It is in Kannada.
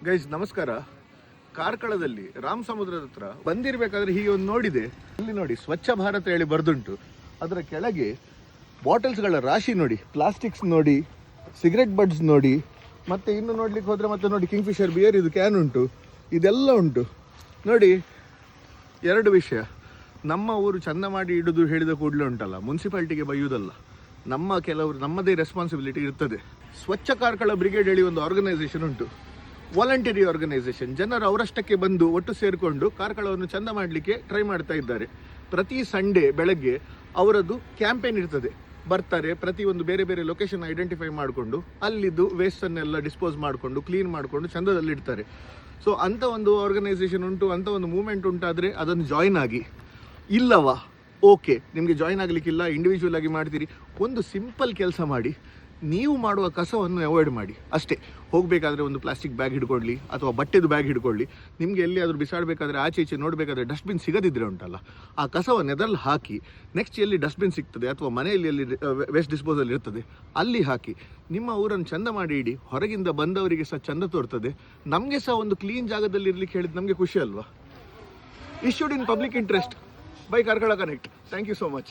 ಗೈಸ್ ನಮಸ್ಕಾರ. ಕಾರ್ಕಳದಲ್ಲಿ ರಾಮ್ ಸಮುದ್ರದ ಹತ್ರ ಬಂದಿರಬೇಕಾದ್ರೆ ಹೀಗೆ ಒಂದು ನೋಡಿದೆ. ಅಲ್ಲಿ ನೋಡಿ ಸ್ವಚ್ಛ ಭಾರತ ಹೇಳಿ ಬರ್ದುಂಟು. ಅದರ ಕೆಳಗೆ ಬಾಟಲ್ಸ್ಗಳ ರಾಶಿ ನೋಡಿ, ಪ್ಲಾಸ್ಟಿಕ್ಸ್ ನೋಡಿ, ಸಿಗರೆಟ್ ಬಡ್ಸ್ ನೋಡಿ, ಮತ್ತೆ ಇನ್ನು ನೋಡ್ಲಿಕ್ಕೆ ಹೋದ್ರೆ ಮತ್ತೆ ನೋಡಿ ಕಿಂಗ್ಫಿಶರ್ ಬಿಯರ್ ಇದು ಕ್ಯಾನ್ ಉಂಟು, ಇದೆಲ್ಲ ಉಂಟು ನೋಡಿ. ಎರಡು ವಿಷಯ, ನಮ್ಮ ಊರು ಚಂದ ಮಾಡಿ ಇಡುದು ಹೇಳಿದ ಕೂಡಲೇ ಉಂಟಲ್ಲ, ಮುನ್ಸಿಪಾಲ್ಟಿಗೆ ಬೈಯುವುದಲ್ಲ, ಕೆಲವರು ನಮ್ಮದೇ ರೆಸ್ಪಾನ್ಸಿಬಿಲಿಟಿ ಇರ್ತದೆ. ಸ್ವಚ್ಛ ಕಾರ್ಕಳ ಬ್ರಿಗೇಡ್ ಹೇಳಿ ಒಂದು ಆರ್ಗನೈಸೇಷನ್ ಉಂಟು, ವಾಲಂಟರಿ ಆರ್ಗನೈಸೇಷನ್. ಜನರು ಅವರಷ್ಟಕ್ಕೆ ಬಂದು ಒಟ್ಟು ಸೇರಿಕೊಂಡು ಕಾರ್ಕಳವನ್ನು ಚಂದ ಮಾಡಲಿಕ್ಕೆ ಟ್ರೈ ಮಾಡ್ತಾ ಇದ್ದಾರೆ. ಪ್ರತಿ ಸಂಡೇ ಬೆಳಗ್ಗೆ ಅವರದ್ದು ಕ್ಯಾಂಪೇನ್ ಇರ್ತದೆ. ಬರ್ತಾರೆ, ಪ್ರತಿಯೊಂದು ಬೇರೆ ಬೇರೆ ಲೊಕೇಶನ್ ಐಡೆಂಟಿಫೈ ಮಾಡಿಕೊಂಡು ಅಲ್ಲಿದ್ದು ವೇಸ್ಟನ್ನೆಲ್ಲ ಡಿಸ್ಪೋಸ್ ಮಾಡಿಕೊಂಡು ಕ್ಲೀನ್ ಮಾಡಿಕೊಂಡು ಚಂದದಲ್ಲಿಡ್ತಾರೆ. ಸೊ ಅಂಥ ಒಂದು ಆರ್ಗನೈಸೇಷನ್ ಉಂಟು, ಅಂಥ ಒಂದು ಮೂವ್ಮೆಂಟ್ ಉಂಟಾದರೆ ಅದನ್ನು ಜಾಯಿನ್ ಆಗಿ. ಇಲ್ಲವಾ, ಓಕೆ, ನಿಮಗೆ ಜಾಯಿನ್ ಆಗಲಿಕ್ಕಿಲ್ಲ, ಇಂಡಿವಿಜುವಲ್ ಆಗಿ ಮಾಡ್ತೀರಿ, ಒಂದು ಸಿಂಪಲ್ ಕೆಲಸ ಮಾಡಿ, ನೀವು ಮಾಡುವ ಕಸವನ್ನು ಅವಾಯ್ಡ್ ಮಾಡಿ ಅಷ್ಟೇ. ಹೋಗಬೇಕಾದ್ರೆ ಒಂದು ಪ್ಲಾಸ್ಟಿಕ್ ಬ್ಯಾಗ್ ಹಿಡ್ಕೊಳ್ಳಿ ಅಥವಾ ಬಟ್ಟೆದು ಬ್ಯಾಗ್ ಹಿಡ್ಕೊಳ್ಳಿ. ನಿಮಗೆ ಎಲ್ಲಿಯಾದರೂ ಬಿಸಾಡಬೇಕಾದ್ರೆ ಆಚೆ ಈಚೆ ನೋಡಬೇಕಾದ್ರೆ ಡಸ್ಟ್ಬಿನ್ ಸಿಗದಿದ್ರೆ ಉಂಟಲ್ಲ, ಆ ಕಸವನ್ನು ಎದಲ್ಲಿ ಹಾಕಿ, ನೆಕ್ಸ್ಟ್ ಎಲ್ಲಿ ಡಸ್ಟ್ಬಿನ್ ಸಿಗ್ತದೆ ಅಥವಾ ಮನೆಯಲ್ಲಿ ಎಲ್ಲಿ ವೇಸ್ಟ್ ಡಿಸ್ಪೋಸಲ್ ಇರ್ತದೆ ಅಲ್ಲಿ ಹಾಕಿ. ನಿಮ್ಮ ಊರನ್ನು ಚಂದ ಮಾಡಿ ಇಡಿ, ಹೊರಗಿಂದ ಬಂದವರಿಗೆ ಸಹ ಚಂದ ತೋರ್ತದೆ, ನಮಗೆ ಸಹ ಒಂದು ಕ್ಲೀನ್ ಜಾಗದಲ್ಲಿ ಇರಲಿಕ್ಕೆ ಹೇಳಿದ್ದು ನಮಗೆ ಖುಷಿ ಅಲ್ವಾ. Issued in public interest by Karkala Connect. Thank you so much.